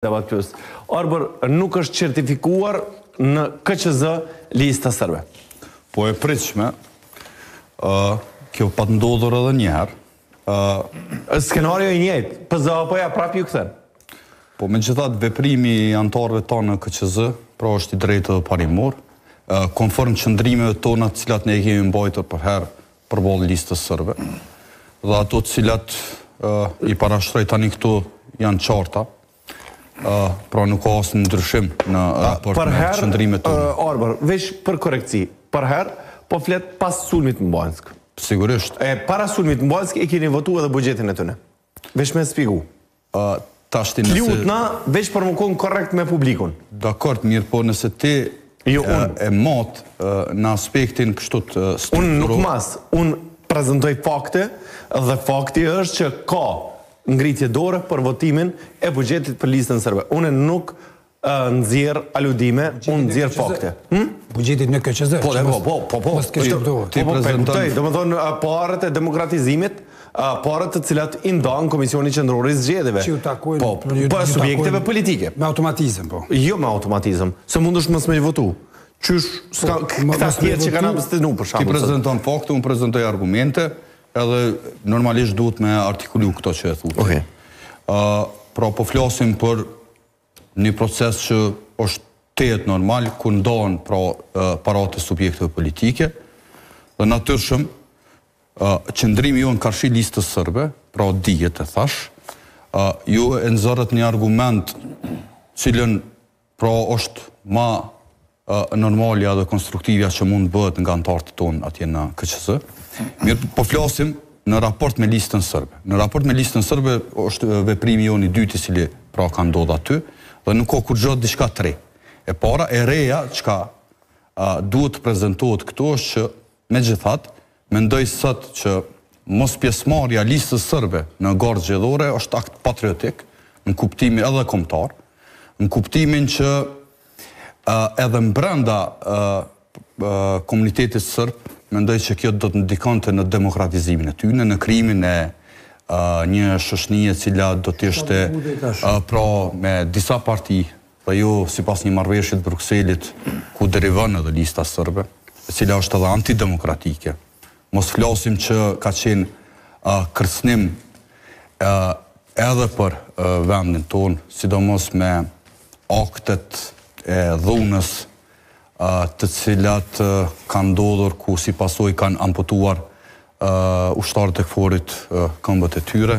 Arbër nuk është certifikuar në KQZ lista sërbe. Po e pritshme, kjo pa të ndodhur edhe njerë. Skenario i njëjtë, PZAP-ja prapë ju këthen. Po me gjithat veprimi i antarëve tonë në KQZ, pra është i drejtë dhe parimor, konform qëndrimeve tona të cilat ne kemi mbajtur për herë përballë listës sërbe. Dhe ato të cilat i parashtroj tani këtu janë qarta. Pra nuk ka asë ndryshim në raport me qëndrimet tonë. Arbër, veç për korekci, për herë, po flet pas sulmit në Bansk. Sigurisht. Para sulmit në Bansk e keni votu edhe buxhetin e tëne. Veç me spigu. Kljut na, veç për më konë korrekt me publikun. Dakord, mirë, po nëse ti e matë në aspektin kështut strukturo. Unë nuk mas, unë prezentoj fakte dhe fakti është që ka ngritje dore për votimin e buxhetit për listën sërbe. Unë nuk nëzirë aludime, unë nëzirë fakte. Buxhetit në KQZ? Po. Ti prezentoj, do më thonë, parët e demokratizimit, parët të cilat i ndanë Komisioni Qendror i Zgjedhjeve. Që ju takojnë? Po, subjekteve politike. Me automatizëm, po? Jo me automatizëm, se mund është mësë me votu. Qysh, këta tjerë që kanë abstenu për shambull. Ti prezenton fakte, unë prezentoj argumente, edhe normalisht duhet me artikulu këto që e thutë. Pra po flasim për një proces që është tejet normal, ku ndohen parate subjekteve politike, dhe natyrshëm, qëndrimi ju në karshi listës sërbe, pra dijet e thash, ju e nëzërët një argument cilën pra është ma normalja dhe konstruktivja që mund bëhet nga antartë tonë atje në KQZ. Mirë, po flasim në raport me listën sërbe. Në raport me listën sërbe është veprimi jo një dyti cili pra ka ndodhë aty, dhe nuk ka kur gjotë diçka të re. E para, e reja qka duhet të prezentohet këto është që me gjithat, mendoj sot që mos pjesmarja listës sërbe në gardë zgjedhore është akt patriotik, në kuptimin edhe kombëtar, në kuptimin që edhe mbrenda komunitetit sërb, mendoj që kjo do të ndikante në demokratizimin e tyne, në krimin e një shoqënie cila do të ishte pra me disa parti, dhe jo si pas një marrëveshje të Brukselit, ku derivon edhe lista sërbe, cila është edhe antidemokratike. Mos flasim që ka qenë kërcënim edhe për vendin tonë, sidomos me aktet e dhunës të cilat kanë ndodhur ku si pasoj kanë amputuar ushtarët e këforit këmbët e tyre.